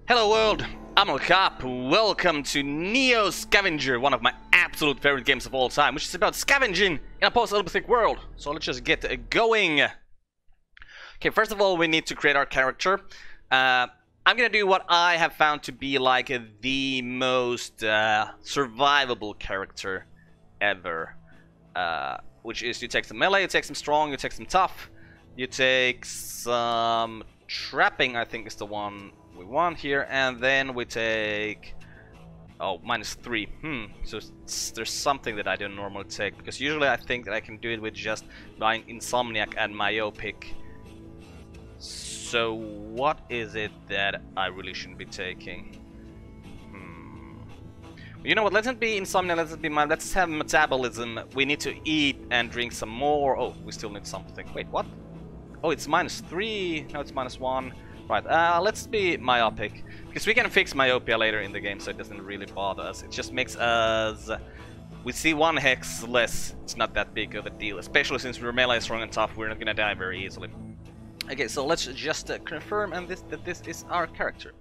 Hello world, I'm Carp. Welcome to NEO Scavenger, one of my absolute favorite games of all time, which is about scavenging in a post-apocalyptic world. So let's just get going. Okay, first of all, we need to create our character. I'm gonna do what I have found to be like the most survivable character ever. Which is you take some melee, you take some strong, you take some tough, you take some trapping, I think is the one we want here, and then we take -3. So there's something that I don't normally take, because usually I think that I can do it with just buying Insomniac and Myopic. So what is it that I really shouldn't be taking? You know what, let's not be Insomnia, let's have Metabolism. We need to eat and drink some more. Oh, we still need something. Wait, what? Oh, it's -3. No, it's -1. Right, let's be Myopic, because we can fix Myopia later in the game, so it doesn't really bother us. It just makes us... we see one hex less. It's not that big of a deal, especially since we're melee strong and tough. We're not gonna die very easily. Okay, so let's just confirm that this is our character.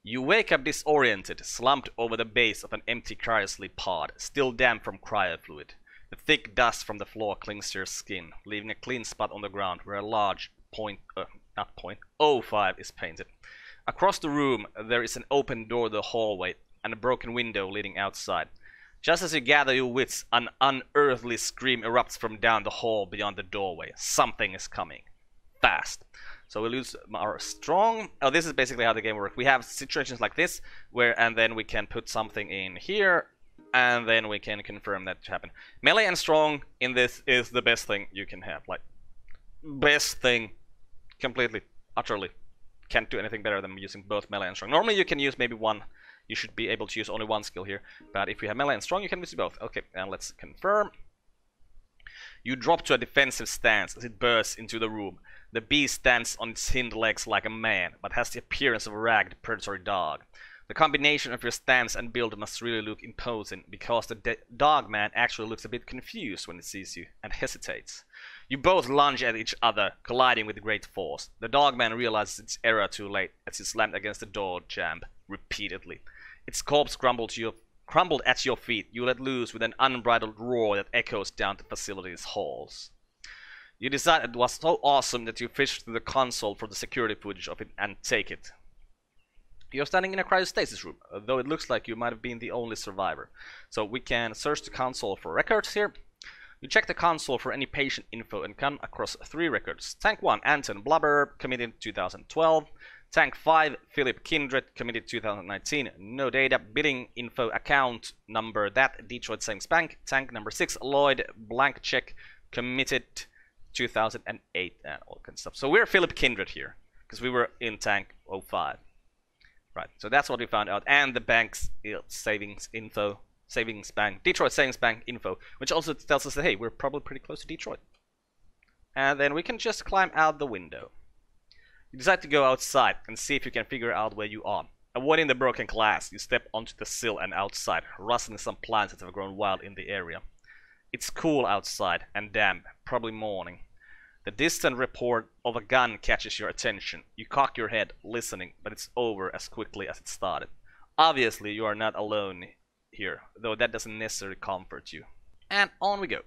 You wake up disoriented, slumped over the base of an empty cryosleep pod, still damp from cryo fluid. The thick dust from the floor clings to your skin, leaving a clean spot on the ground where a large .05 is painted. Across the room, there is an open door to the hallway and a broken window leading outside. Just as you gather your wits, an unearthly scream erupts from down the hall beyond the doorway. Something is coming. Fast. So we lose our strong. Oh, this is basically how the game works. We have situations like this, and then we can put something in here, and then we can confirm that to happen. Melee and strong in this is the best thing you can have. Like, best thing. Completely, utterly. Can't do anything better than using both melee and strong. Normally you can use maybe one. You should be able to use only one skill here. But if you have melee and strong, you can use both. Okay, and let's confirm. You drop to a defensive stance as it bursts into the room. The beast stands on its hind legs like a man, but has the appearance of a ragged predatory dog. The combination of your stance and build must really look imposing, because the dog man actually looks a bit confused when it sees you and hesitates. You both lunge at each other, colliding with great force. The dog man realizes its error too late as he slammed against the door jamb repeatedly. Its corpse crumbled at your feet. You let loose with an unbridled roar that echoes down the facility's halls. You decide it was so awesome that you fish through the console for the security footage of it and take it. You're standing in a cryostasis room, though it looks like you might have been the only survivor. So we can search the console for records here. You check the console for any patient info and come across 3 records. Tank 1, Anton Blubber, committed 2012. Tank 5, Philip Kindred, committed 2019. No data. Bidding info account number that, Detroit Savings Bank. Tank number 6, Lloyd, blank check, committed 2008, and all kinds of stuff. So we're Philip Kindred here, because we were in Tank 05. Right, so that's what we found out. And the bank's savings bank, Detroit Savings Bank info, which also tells us that, hey, we're probably pretty close to Detroit. And then we can just climb out the window. You decide to go outside and see if you can figure out where you are. Avoiding the broken glass, you step onto the sill and outside, rustling some plants that have grown wild in the area. It's cool outside and damp, probably morning. The distant report of a gun catches your attention. You cock your head, listening, but it's over as quickly as it started. Obviously, you are not alone here, though that doesn't necessarily comfort you. And on we go.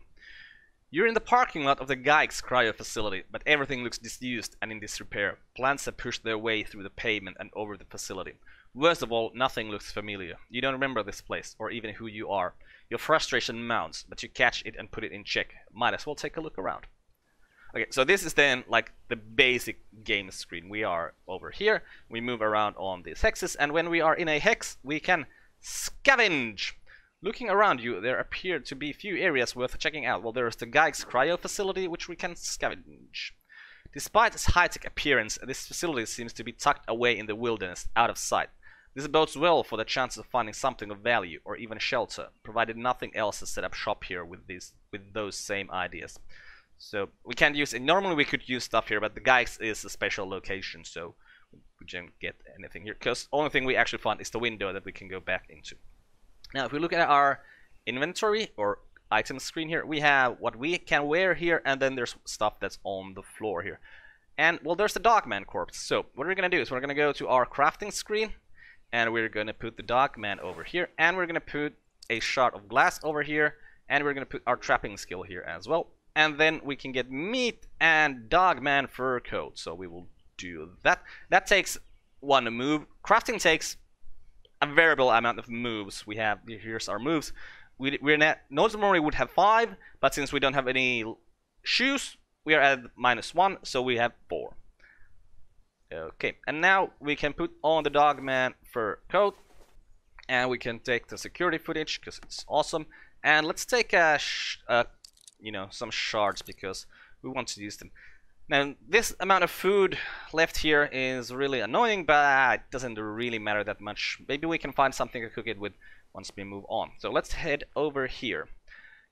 You're in the parking lot of the Geigs cryo facility, but everything looks disused and in disrepair. Plants have pushed their way through the pavement and over the facility. Worst of all, nothing looks familiar. You don't remember this place, or even who you are. Your frustration mounts, but you catch it and put it in check. Might as well take a look around. Okay, so this is then like the basic game screen. We are over here, we move around on these hexes, and when we are in a hex, we can scavenge. Looking around you, there appear to be few areas worth checking out. Well, there's the Geigs cryo facility, which we can scavenge. Despite its high-tech appearance, this facility seems to be tucked away in the wilderness, out of sight. This bodes well for the chances of finding something of value, or even shelter, provided nothing else has set up shop here with those same ideas. So we can't use it. Normally we could use stuff here, but the Geigs is a special location, so we don't get anything here. Because the only thing we actually found is the window that we can go back into. Now, if we look at our inventory or item screen here, we have what we can wear here, and then there's stuff that's on the floor here. And, well, there's the Dogman corpse. So, what we're gonna do is we're gonna go to our crafting screen, and we're gonna put the Dogman over here, and we're gonna put a shard of glass over here, and we're gonna put our trapping skill here as well. And then we can get meat and Dogman fur coat. So we will do that. That takes one move. Crafting takes a variable amount of moves. We have, here's our moves. Normally would have 5, but since we don't have any shoes, we are at -1, so we have 4. Okay, and now we can put on the Dogman fur coat, and we can take the security footage because it's awesome. And let's take some shards because we want to use them. Now, this amount of food left here is really annoying, but it doesn't really matter that much. Maybe we can find something to cook it with once we move on. So let's head over here.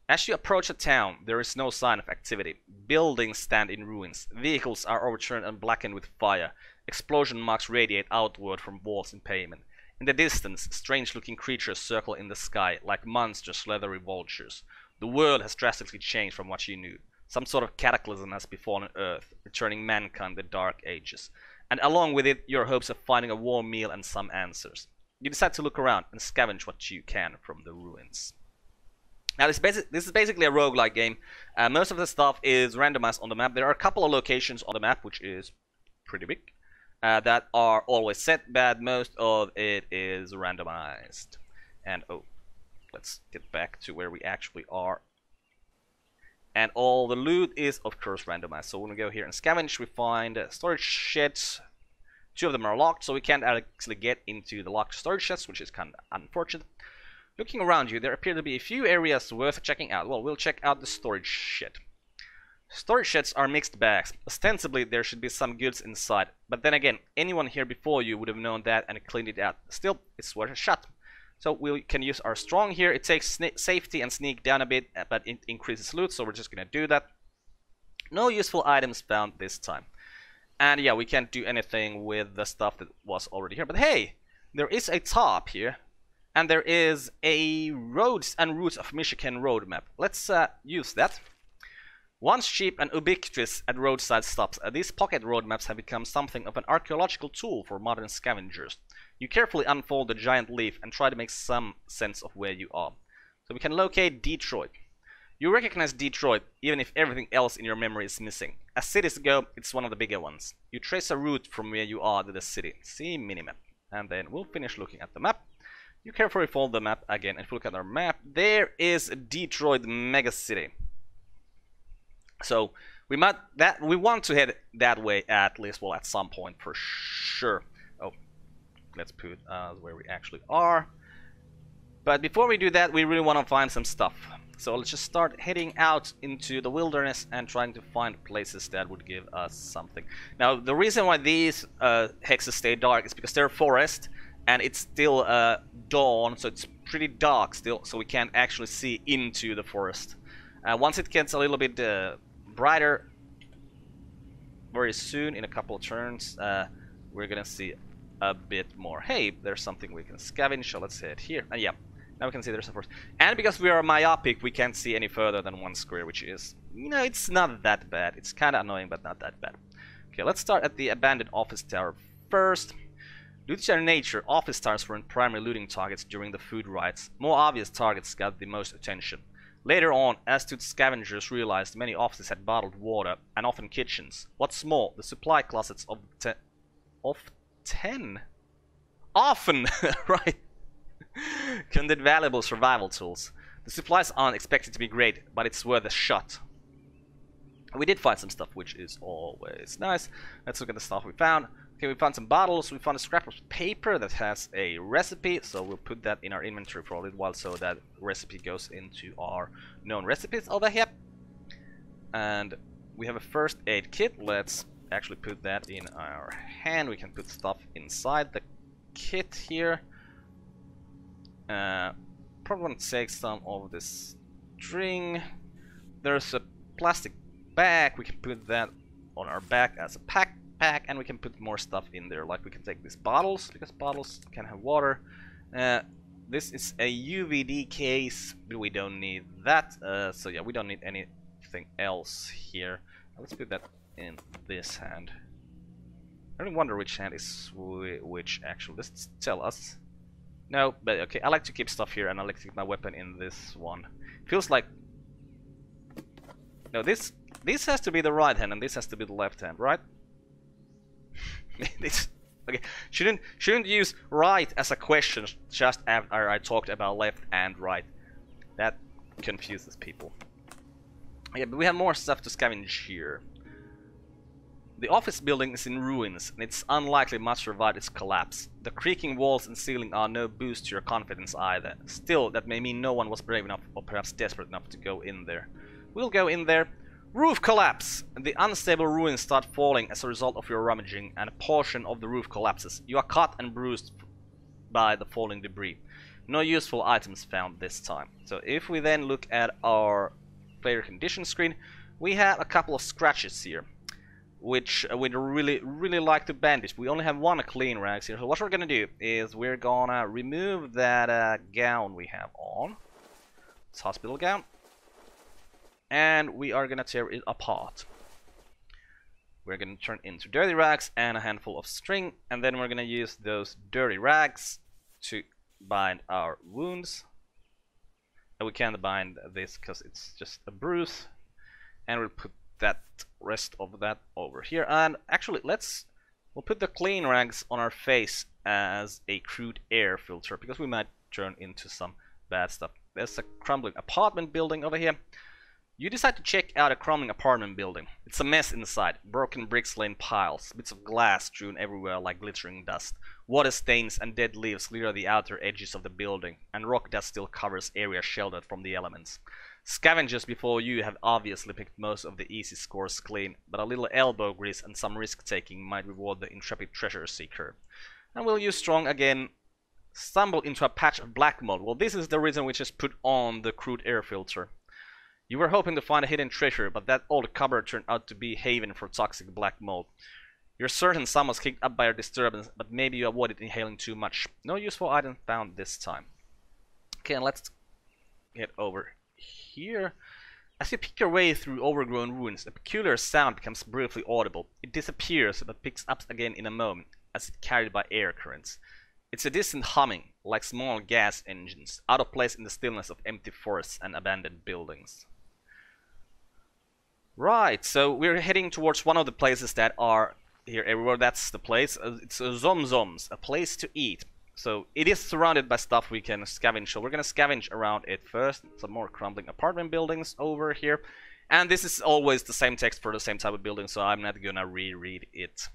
As you approach a town, there is no sign of activity. Buildings stand in ruins. Vehicles are overturned and blackened with fire. Explosion marks radiate outward from walls and pavement. In the distance, strange-looking creatures circle in the sky, like monstrous leathery vultures. The world has drastically changed from what you knew. Some sort of cataclysm has befallen Earth, returning mankind the Dark Ages. And along with it, your hopes of finding a warm meal and some answers. You decide to look around and scavenge what you can from the ruins. Now, this is basically a roguelike game. Most of the stuff is randomized on the map. There are a couple of locations on the map, which is pretty big, that are always set, but most of it is randomized. And, oh, let's get back to where we actually are. And all the loot is, of course, randomized. So when we go here and scavenge, we find storage sheds. 2 of them are locked, so we can't actually get into the locked storage sheds, which is kind of unfortunate. Looking around you, there appear to be a few areas worth checking out. Well, we'll check out the storage shed. Storage sheds are mixed bags. Ostensibly, there should be some goods inside. But then again, anyone here before you would have known that and cleaned it out. Still, it's worth a shot. So we can use our strong here. It takes safety and sneak down a bit, but it increases loot, so we're just going to do that. No useful items found this time. And yeah, we can't do anything with the stuff that was already here. But hey, there is a top here. And there is a Roads and Routes of Michigan road map. Let's use that. Once cheap and ubiquitous at roadside stops, these pocket road maps have become something of an archaeological tool for modern scavengers. You carefully unfold the giant leaf and try to make some sense of where you are. So we can locate Detroit. You recognize Detroit even if everything else in your memory is missing. As cities go, it's one of the bigger ones. You trace a route from where you are to the city. See minimap. And then we'll finish looking at the map. You carefully fold the map again, and if we look at our map, there is Detroit megacity. So we want to head that way at least, well, at some point for sure. Oh, let's put where we actually are. But before we do that, we really want to find some stuff. So let's just start heading out into the wilderness and trying to find places that would give us something. Now, the reason why these hexes stay dark is because they're forest. And it's still dawn, so it's pretty dark still, so we can't actually see into the forest. Once it gets a little bit brighter, very soon, in a couple of turns, we're gonna see a bit more. Hey, there's something we can scavenge, so let's head here. And yeah, now we can see there's a forest. And because we are myopic, we can't see any further than 1 square, which is, you know, it's not that bad. It's kind of annoying, but not that bad. Okay, let's start at the abandoned office tower first. Due to their nature, office towers weren't primary looting targets during the food riots. More obvious targets got the most attention. Later on, astute scavengers realized many offices had bottled water, and often kitchens. What's more, the supply closets of 10 often, right, contained valuable survival tools. The supplies aren't expected to be great, but it's worth a shot. We did find some stuff, which is always nice. Let's look at the stuff we found. Okay, we found some bottles, we found a scrap of paper that has a recipe, so we'll put that in our inventory for a little while so that recipe goes into our known recipes over here. And we have a first aid kit. Let's actually put that in our hand. We can put stuff inside the kit here. Probably want to take some of this string. There's a plastic bag. We can put that on our back as a pack, and we can put more stuff in there. Like we can take these bottles, because bottles can have water. This is a UVD case, but we don't need that. So yeah, we don't need anything else here. Let's put that in this hand. I really wonder which hand is which actually. Does it tell us? No, but okay, I like to keep stuff here and I like to keep my weapon in this one. Feels like... No, this has to be the right hand and this has to be the left hand, right? This... Okay, shouldn't use right as a question just after I talked about left and right. That confuses people. Yeah, but we have more stuff to scavenge here. The office building is in ruins, and it's unlikely much survived its collapse. The creaking walls and ceiling are no boost to your confidence either. Still, that may mean no one was brave enough or perhaps desperate enough to go in there. We'll go in there. Roof collapse! The unstable ruins start falling as a result of your rummaging, and a portion of the roof collapses. You are cut and bruised by the falling debris. No useful items found this time. So if we then look at our player condition screen, we have a couple of scratches here, which we'd really like to bandage. We only have one clean rags here, so what we're gonna do is we're gonna remove that gown we have on. It's hospital gown. And we are gonna tear it apart. We're gonna turn into dirty rags and a handful of string, and then we're gonna use those dirty rags to bind our wounds. And we can't bind this because it's just a bruise. And we'll put that rest of that over here. And actually, we'll put the clean rags on our face as a crude air filter because we might turn into some bad stuff. There's a crumbling apartment building over here. You decide to check out a crumbling apartment building. It's a mess inside. Broken bricks lay in piles, bits of glass strewn everywhere like glittering dust. Water stains and dead leaves litter the outer edges of the building, and rock dust still covers areas sheltered from the elements. Scavengers before you have obviously picked most of the easy scores clean, but a little elbow grease and some risk-taking might reward the intrepid treasure seeker. And we'll use strong again. Stumble into a patch of black mold. Well, this is the reason we just put on the crude air filter. You were hoping to find a hidden treasure, but that old cupboard turned out to be a haven for toxic black mold. You're certain some was kicked up by a disturbance, but maybe you avoided inhaling too much. No useful item found this time. Okay, and let's get over here. As you pick your way through overgrown ruins, a peculiar sound becomes briefly audible. It disappears, but picks up again in a moment, as if carried by air currents. It's a distant humming, like small gas engines, out of place in the stillness of empty forests and abandoned buildings. Right, so we're heading towards one of the places that are here everywhere. That's the place. It's Zomzoms, a place to eat. So it is surrounded by stuff we can scavenge. So we're gonna scavenge around it first. Some more crumbling apartment buildings over here. And this is always the same text for the same type of building, so I'm not gonna reread it.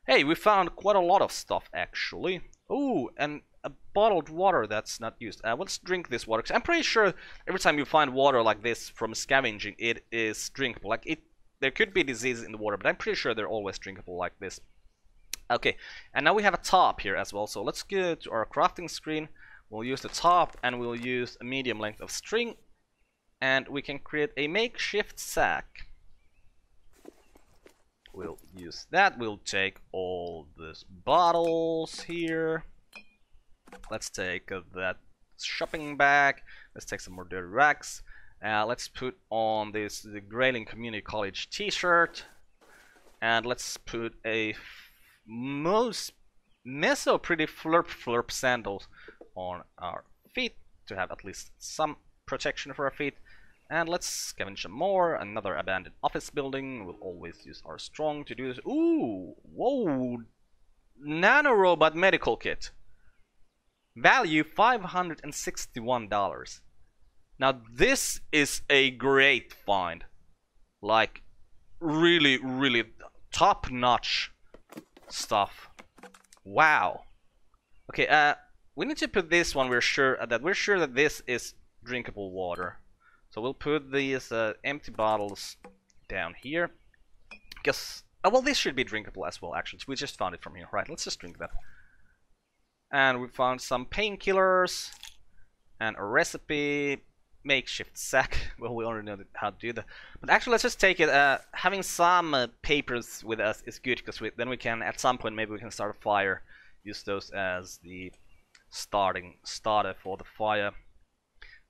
Hey, we found quite a lot of stuff actually. Ooh, and a bottled water that's not used. Let's drink this water, 'cause I'm pretty sure every time you find water like this from scavenging, it is drinkable. Like there could be diseases in the water, but I'm pretty sure they're always drinkable like this. Okay, and now we have a top here as well, so let's go to our crafting screen. We'll use the top and we'll use a medium length of string, and we can create a makeshift sack. We'll use that. We'll take all these bottles here. Let's take that shopping bag. Let's take some more dirty rags. Let's put on the Grayling Community College t-shirt. And let's put a meso pretty flurp sandals on our feet to have at least some protection for our feet. And let's scavenge some more. Another abandoned office building. We'll always use our strong to do this. Ooh, whoa, nanorobot medical kit. Value $561. Now this is a great find. Like really top-notch stuff. Wow. Okay, we need to put this one. We're sure that this is drinkable water. So we'll put these empty bottles down here. Because well, this should be drinkable as well. Actually, we just found it from here. Right, let's just drink that. And we found some painkillers and a recipe, makeshift sack. Well, we already know how to do that. But actually, let's just take it. Having some papers with us is good because then we can, at some point, maybe we can start a fire. Use those as the starter for the fire.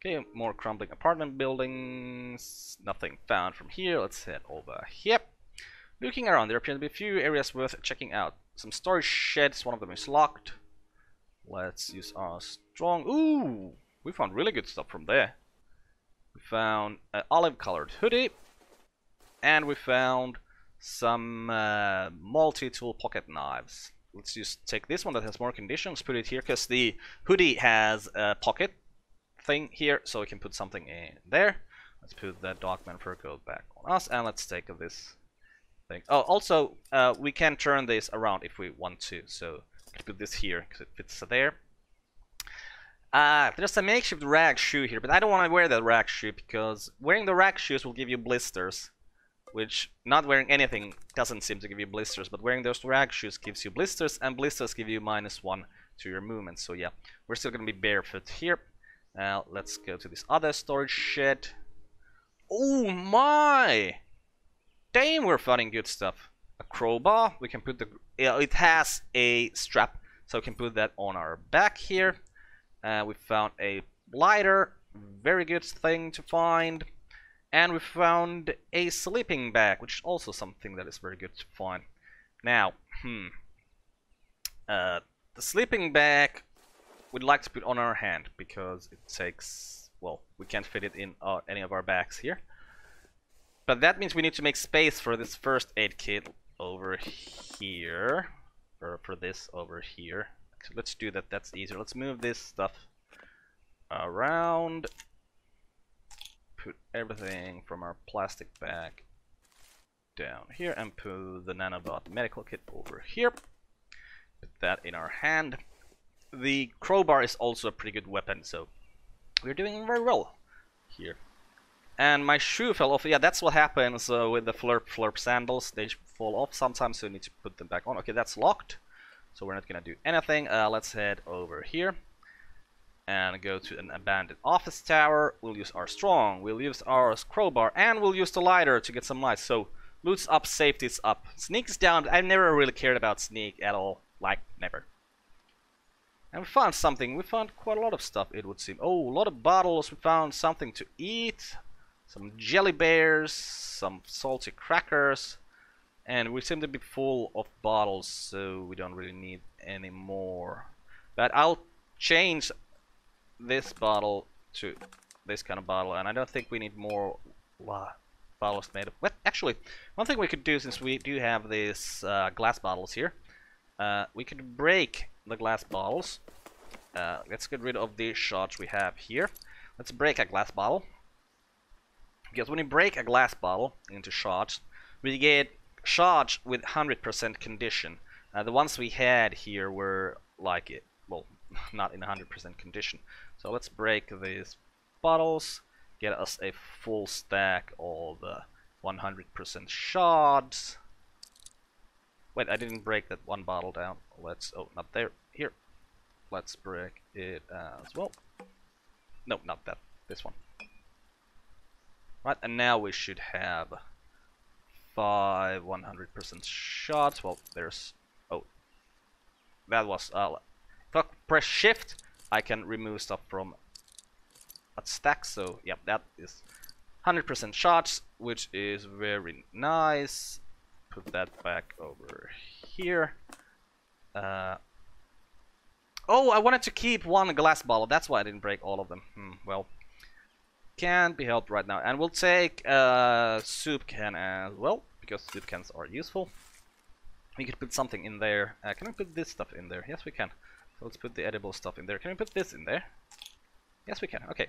Okay, more crumbling apartment buildings. Nothing found from here. Let's head over here. Looking around, there appear to be a few areas worth checking out. Some storage sheds, one of them is locked. Let's use our strong... Ooh! We found really good stuff from there. We found an olive-colored hoodie. And we found some multi-tool pocket knives. Let's just take this one that has more conditions, put it here, because the hoodie has a pocket thing here, so we can put something in there. Let's put that Dogman fur coat back on us, and let's take this thing. Oh, also, we can turn this around if we want to, so we can put this here, because it fits there. There's a makeshift rag shoe here, but I don't want to wear that rag shoe, because wearing the rag shoes will give you blisters. Which, not wearing anything doesn't seem to give you blisters, but wearing those rag shoes gives you blisters, and blisters give you -1 to your movement. So yeah, we're still gonna be barefoot here. Now let's go to this other storage shed. Oh my! Damn, we're finding good stuff. A crowbar. We can put the... it has a strap, so we can put that on our back here. We found a lighter. Very good thing to find. And we found a sleeping bag, which is also something that is very good to find. Now, the sleeping bag we'd like to put on our hand, because it takes, well, we can't fit it in any of our bags here. But that means we need to make space for this first aid kit over here, or for this over here. So let's do that, that's easier. Let's move this stuff around. Put everything from our plastic bag down here and put the nanobot medical kit over here. Put that in our hand. The crowbar is also a pretty good weapon, so we're doing very well here. And my shoe fell off. Yeah, that's what happens with the flurp sandals. They fall off sometimes, so you need to put them back on. Okay, that's locked, so we're not gonna do anything. Let's head over here and go to an abandoned office tower. We'll use our strong, we'll use our crowbar, and we'll use the lighter to get some light. So loot's up, safety's up. Sneak's down. I've never really cared about sneak at all. Like, never. And we found something. We found quite a lot of stuff, it would seem. Oh, a lot of bottles. We found something to eat. Some jelly bears, some salty crackers. And we seem to be full of bottles, so we don't really need any more. But I'll change this bottle to this kind of bottle, and I don't think we need more bottles made of... Well, actually, one thing we could do, since we do have these glass bottles here, we could break the glass bottles. Let's get rid of the shards we have here. Let's break a glass bottle. Because when you break a glass bottle into shards, we get shards with 100% condition. The ones we had here were like it, well, not in 100% condition. So let's break these bottles, get us a full stack of 100% shards. Wait, I didn't break that one bottle down. Let's, oh, not there, here. Let's break it as well. No, not that, this one. Right, and now we should have 5 100% shards. Well, there's, oh, that was, if I press shift, I can remove stuff from a stack. So yeah, that is 100% shards, which is very nice. Put that back over here. Oh, I wanted to keep one glass bottle. That's why I didn't break all of them. Well, can't be helped right now. And we'll take a soup can as well, because soup cans are useful. We could put something in there. Can we put this stuff in there? Yes, we can. So let's put the edible stuff in there. Can we put this in there? Yes, we can. Okay.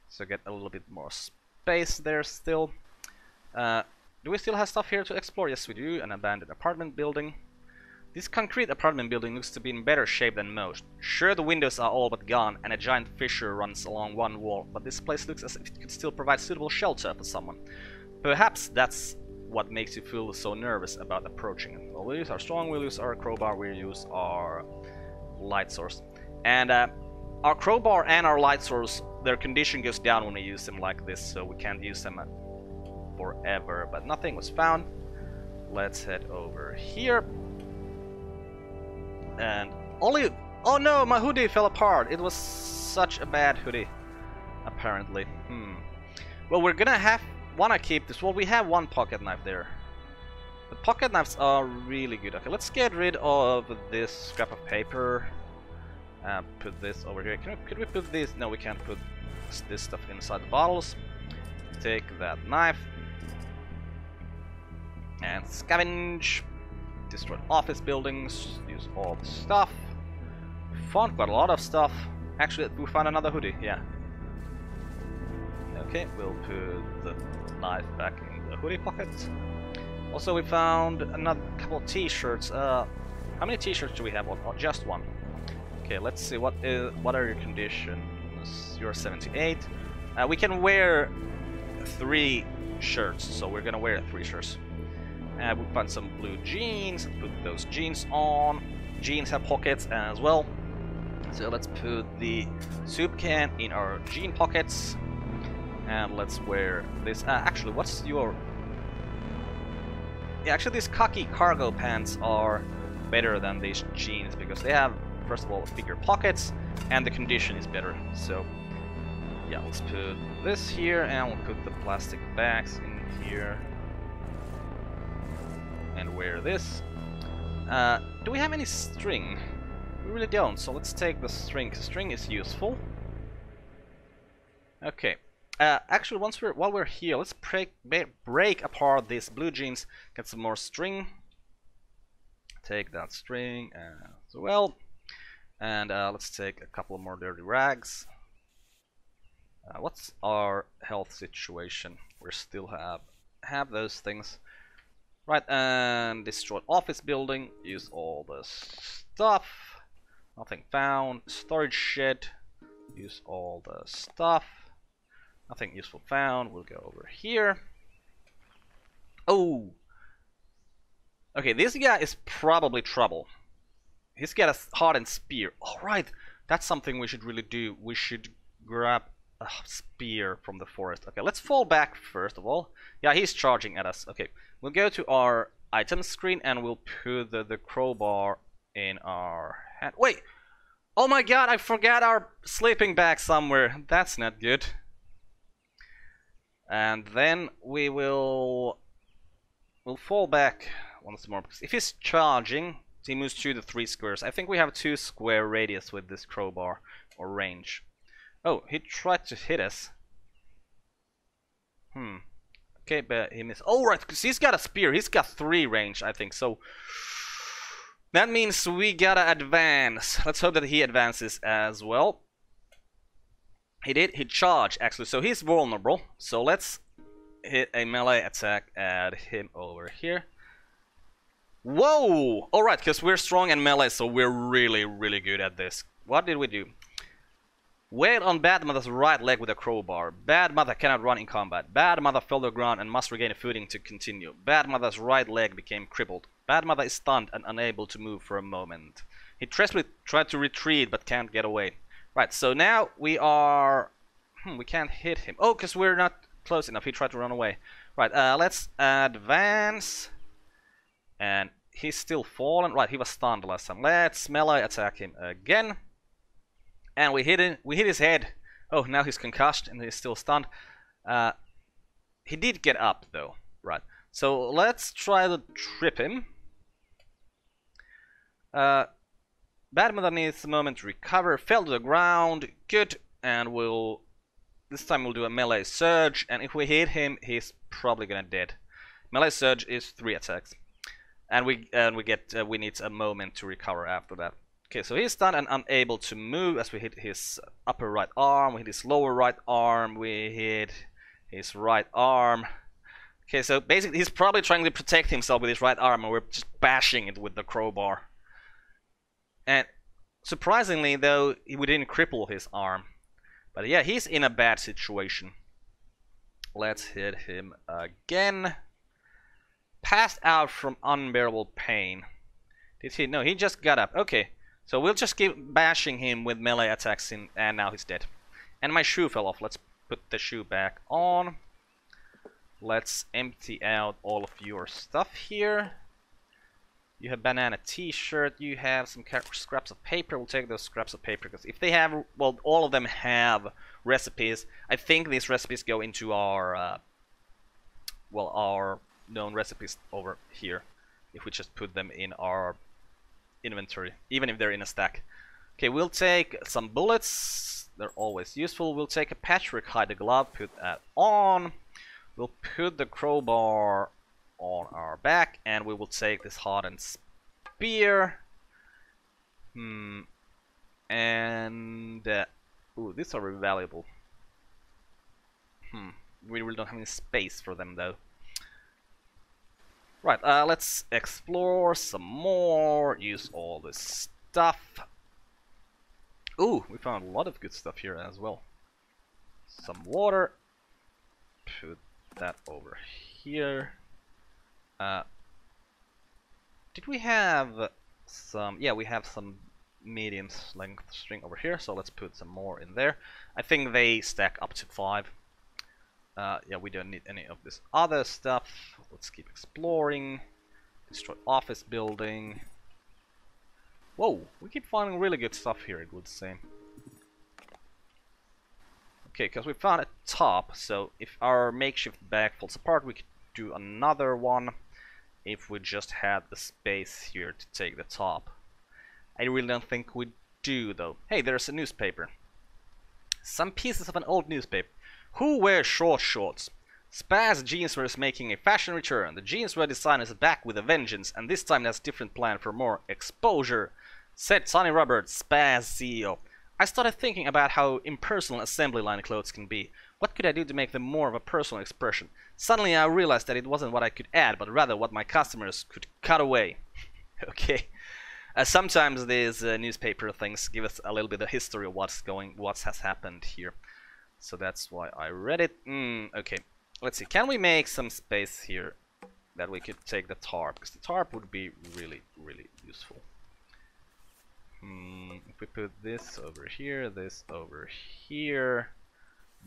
So get a little bit more space there still. Do we still have stuff here to explore? Yes, we do. An abandoned apartment building. This concrete apartment building looks to be in better shape than most. Sure, the windows are all but gone, and a giant fissure runs along one wall, but this place looks as if it could still provide suitable shelter for someone. Perhaps that's what makes you feel so nervous about approaching it. Well, we'll use our strong, we'll use our crowbar, we'll use our light source. And our crowbar and our light source, their condition goes down when we use them like this, so we can't use them forever. But nothing was found. Let's head over here. And only... Oh no, my hoodie fell apart. It was such a bad hoodie, apparently. Well, we're gonna wanna keep this. Well, we have one pocket knife there. The pocket knives are really good. Okay, let's get rid of this scrap of paper. Put this over here. Could we put this? No, we can't put this stuff inside the bottles. Take that knife. And scavenge. Destroy office buildings. Use all the stuff. Found quite a lot of stuff. Actually, we found another hoodie. Yeah. Okay, we'll put the knife back in the hoodie pocket. Also, we found another couple of t-shirts. How many t-shirts do we have? Or just one? Okay, let's see. What are your conditions? You're 78. We can wear 3 shirts, so we're gonna wear 3 shirts. We found some blue jeans. Put those jeans on. Jeans have pockets as well. So let's put the soup can in our jean pockets. And let's wear this. Actually, what's your... Yeah, actually these khaki cargo pants are better than these jeans because they have, first of all, bigger pockets and the condition is better. So, yeah, let's put this here and we'll put the plastic bags in here. And wear this. Do we have any string? We really don't, so let's take the string. String is useful. Okay. Actually, while we're here, let's break apart these blue jeans, get some more string. Take that string as well, and let's take a couple more dirty rags. What's our health situation? We still have those things, right? And destroy office building. Use all the stuff. Nothing found. Storage shed. Use all the stuff. Nothing useful found. We'll go over here. Oh! Okay, this guy is probably trouble. He's got a hardened spear. Alright, that's something we should really do. We should grab a spear from the forest. Okay, let's fall back first of all. Yeah, he's charging at us. Okay, we'll go to our item screen and we'll put the crowbar in our hand. Wait! Oh my god, I forgot our sleeping bag somewhere. That's not good. And then we'll fall back once more, because if he's charging, he moves 2 to 3 squares. I think we have 2 square radius with this crowbar, or range. Oh, he tried to hit us. Okay, but he missed. Oh, right, because he's got a spear. He's got 3 range, I think, so... That means we gotta advance. Let's hope that he advances as well. He did. He charged, actually, so he's vulnerable. So let's hit a melee attack at him over here. Whoa! Alright, because we're strong and melee, so we're really, really good at this. What did we do? Wail on Bad Mother's right leg with a crowbar. Bad Mother cannot run in combat. Bad Mother fell to the ground and must regain footing to continue. Bad Mother's right leg became crippled. Bad Mother is stunned and unable to move for a moment. He desperately tried to retreat but can't get away. Right, so now we are... we can't hit him. Oh, because we're not close enough. He tried to run away. Right, let's advance. And he's still fallen. Right, he was stunned last time. Let's melee attack him again. And we hit him. We hit his head. Oh, now he's concussed and he's still stunned. He did get up though. Right, so let's try to trip him. Bad Mother needs a moment to recover. Fell to the ground. Good. And this time we'll do a melee surge. And if we hit him, he's probably gonna dead. Melee surge is 3 attacks. And we need a moment to recover after that. Okay, so he's stunned and unable to move as we hit his upper right arm. We hit his lower right arm. We hit his right arm. Okay, so basically he's probably trying to protect himself with his right arm, and we're just bashing it with the crowbar. And surprisingly, though, we didn't cripple his arm. But yeah, he's in a bad situation. Let's hit him again. Passed out from unbearable pain. Did he? No, he just got up. Okay, so we'll just keep bashing him with melee attacks, and now he's dead. And my shoe fell off. Let's put the shoe back on. Let's empty out all of your stuff here. You have banana t-shirt, you have some scraps of paper. We'll take those scraps of paper, because if they have, well, all of them have recipes. I think these recipes go into our, well, our known recipes over here if we just put them in our inventory, even if they're in a stack. Okay, we'll take some bullets. They're always useful. We'll take a patchwork hide glove, put that on. We'll put the crowbar on our back, and we will take this hardened spear. And ooh, these are very valuable. We really don't have any space for them though. Right, let's explore some more. Use all this stuff. Ooh, we found a lot of good stuff here as well. Some water. Put that over here. Did we have some? Yeah, we have some medium length string over here, so let's put some more in there. I think they stack up to 5. Yeah, we don't need any of this other stuff. Let's keep exploring. Destroy office building. Whoa, we keep finding really good stuff here, it would seem. Okay, because we found a top, so if our makeshift bag falls apart, we could do another one if we just had the space here to take the top. I really don't think we do, though. Hey, there's a newspaper. Some pieces of an old newspaper. Who wears short shorts? Spaz Jeanswear is making a fashion return. The jeanswear design is back with a vengeance, and this time it has a different plan for more exposure, said Sonny Roberts, Spaz CEO. I started thinking about how impersonal assembly line clothes can be. What could I do to make them more of a personal expression? Suddenly I realized that it wasn't what I could add, but rather what my customers could cut away. Okay. Sometimes these newspaper things give us a little bit of history of what has happened here. So that's why I read it. Okay. Let's see. Can we make some space here that we could take the tarp? Because the tarp would be really, really useful. If we put this over here,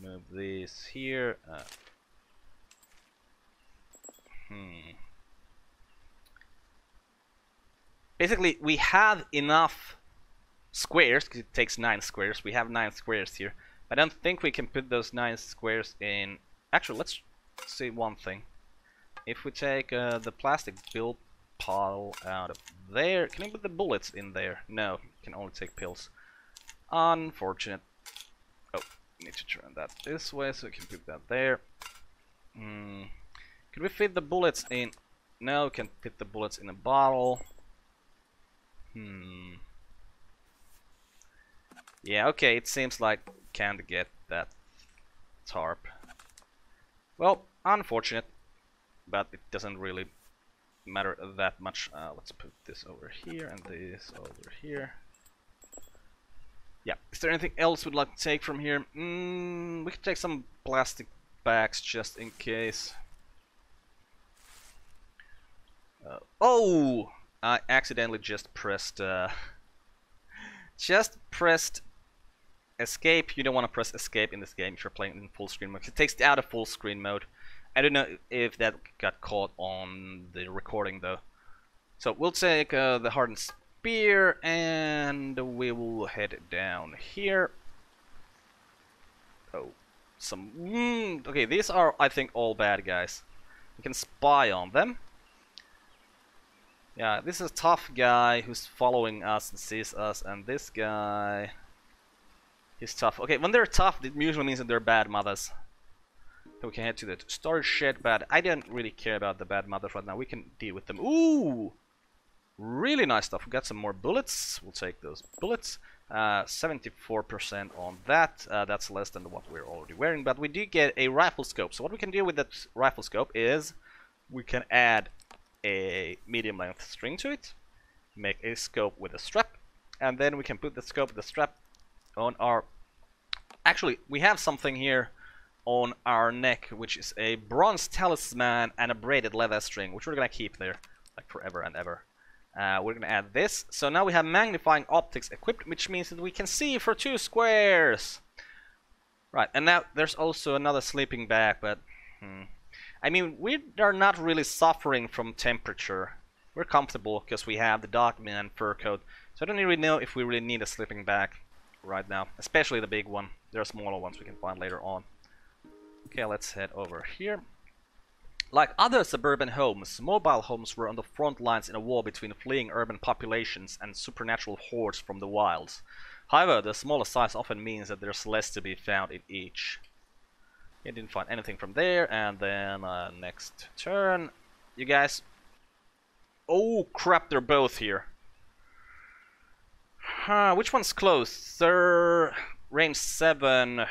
move this here. Basically, we have enough squares, because it takes 9 squares. We have 9 squares here. I don't think we can put those 9 squares in. Actually, let's see one thing. If we take the plastic build pile out of there, can we put the bullets in there? No, you can only take pills. Unfortunate. Oh, need to turn that this way so we can put that there. Can we fit the bullets in? No, we can fit the bullets in a bottle. Yeah, okay, it seems like can't get that tarp. Well, unfortunate, but it doesn't really matter that much. Let's put this over here and this over here. Yeah, is there anything else we'd like to take from here? We could take some plastic bags just in case. Oh! I accidentally just pressed escape. You don't want to press escape in this game if you're playing in full screen mode. It takes it out of full screen mode. I don't know if that got caught on the recording though. So we'll take the hardened spear and we will head down here. Oh, some. Okay, these are, I think, all bad guys. We can spy on them. Yeah, this is a tough guy who's following us and sees us, and this guy, he's tough. Okay, when they're tough, it usually means that they're bad mothers. So we can head to the storage shed, but I don't really care about the bad mothers right now. We can deal with them. Ooh! Really nice stuff. We got some more bullets. We'll take those bullets. 74% on that. That's less than what we're already wearing, but we do get a rifle scope. So what we can do with that rifle scope is we can add a medium length string to it, make a scope with a strap, and then we can put the scope with the strap on our. Actually, we have something here on our neck, which is a bronze talisman and a braided leather string, which we're gonna keep there like forever and ever. We're gonna add this, so now we have magnifying optics equipped, which means that we can see for 2 squares. Right, and now there's also another sleeping bag, but I mean, we are not really suffering from temperature. We're comfortable because we have the Dogman fur coat. So I don't really know if we really need a sleeping bag right now, especially the big one. There are smaller ones we can find later on. Okay, let's head over here. Like other suburban homes, mobile homes were on the front lines in a war between fleeing urban populations and supernatural hordes from the wilds. However, the smaller size often means that there's less to be found in each. I didn't find anything from there, and then next turn, you guys. Oh crap, they're both here. Which one's close? They're range 7,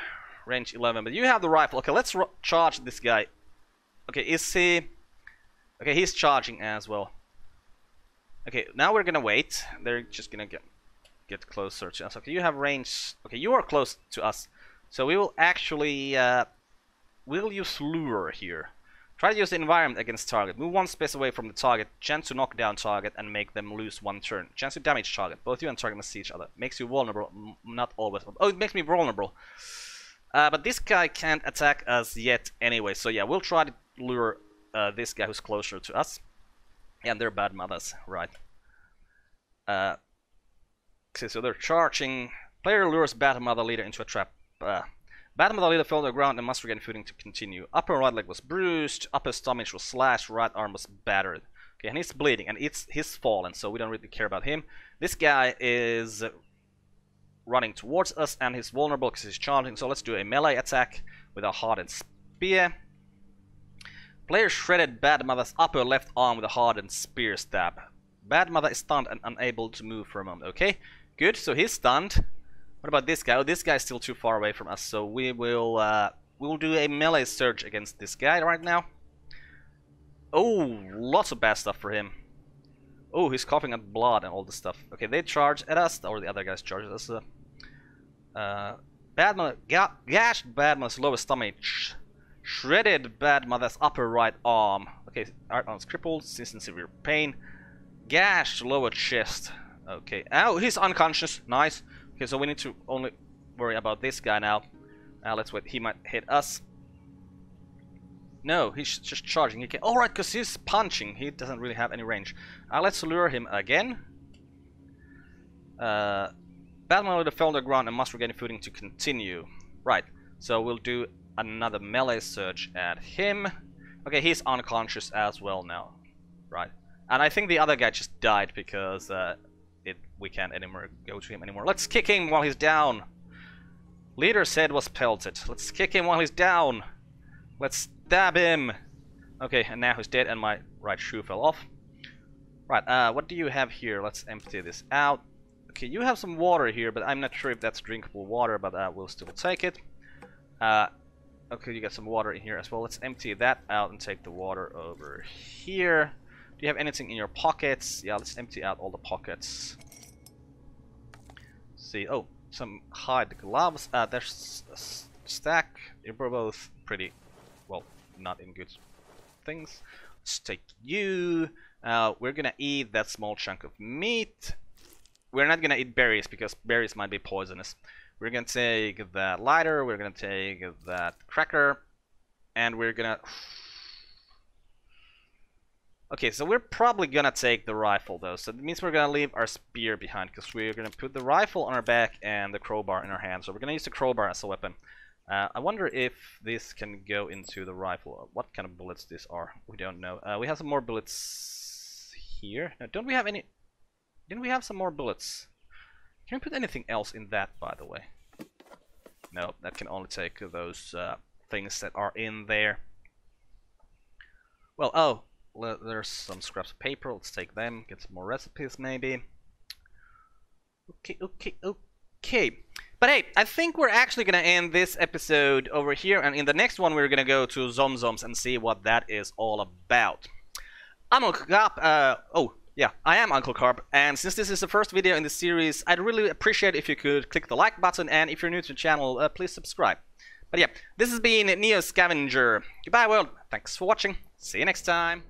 range 11, but you have the rifle. Okay, let's charge this guy. Okay, is he... Okay, he's charging as well. Okay, now we're gonna wait. They're just gonna get closer to us. Okay, you have range... Okay, you are close to us. So we will actually... we'll use lure here. Try to use the environment against target. Move one space away from the target. Chance to knock down target and make them lose one turn. Chance to damage target. Both you and target must see each other. Makes you vulnerable. Not always. Oh, it makes me vulnerable. But this guy can't attack us yet anyway. So yeah, we'll try to lure this guy who's closer to us. And they're bad mothers, right? Okay, so they're charging. Player lures bad mother leader into a trap. Bad mother leader fell to the ground and must regain footing to continue. Upper right leg was bruised, upper stomach was slashed, right arm was battered. Okay, and he's bleeding, and he's fallen, so we don't really care about him. This guy is running towards us, and he's vulnerable because he's charging, so let's do a melee attack with a hardened spear. Player shredded Bad Mother's upper left arm with a hardened spear stab. Bad Mother is stunned and unable to move for a moment. Okay, good, so he's stunned. What about this guy? Oh, this guy is still too far away from us, so we will do a melee surge against this guy right now. Oh, lots of bad stuff for him. Oh, he's coughing up blood and all this stuff. Okay, they charge at us, or the other guys charge at us. Bad Mother gashed Bad Mother's lower stomach, shredded Bad Mother's upper right arm. Okay, right arm's crippled, she's in severe pain. Gashed lower chest. Okay, oh, he's unconscious. Nice. Okay, so we need to only worry about this guy now. Let's wait. He might hit us. No, he's just charging. He can. All right, because he's punching. He doesn't really have any range. Let's lure him again. Bad Mother fell to the ground and must regain footing to continue. Right. So we'll do another melee surge at him. Okay, he's unconscious as well now. Right. And I think the other guy just died because we can't go to him anymore. Let's kick him while he's down. Leader's head was pelted. Let's kick him while he's down. Let's stab him. Okay, and now he's dead and my right shoe fell off. Right, what do you have here? Let's empty this out. Okay, you have some water here, but I'm not sure if that's drinkable water, but we'll still take it. Okay, you got some water in here as well. Let's empty that out and take the water over here. Do you have anything in your pockets? Yeah, let's empty out all the pockets. See, oh, some hide gloves. There's a stack. You're both pretty, well, not in good things. Let's take you. We're gonna eat that small chunk of meat. We're not gonna eat berries because berries might be poisonous. We're gonna take that lighter. We're gonna take that cracker, and we're gonna. Okay, so we're probably gonna take the rifle though, so that means we're gonna leave our spear behind because we're gonna put the rifle on our back and the crowbar in our hand. So we're gonna use the crowbar as a weapon. I wonder if this can go into the rifle. What kind of bullets these are? We don't know. We have some more bullets here. No, don't we have any? Didn't we have some more bullets? Can we put anything else in that, by the way? No, that can only take those things that are in there. Well, oh. There's some scraps of paper. Let's take them. Get some more recipes, maybe. Okay. But hey, I think we're actually gonna end this episode over here, and in the next one we're gonna go to Zomzoms and see what that is all about. I'm Uncle Carp. Oh yeah, I am Uncle Carp, and since this is the first video in the series, I'd really appreciate if you could click the like button, and if you're new to the channel, please subscribe. But yeah, this has been NEO Scavenger. Goodbye world. Thanks for watching. See you next time.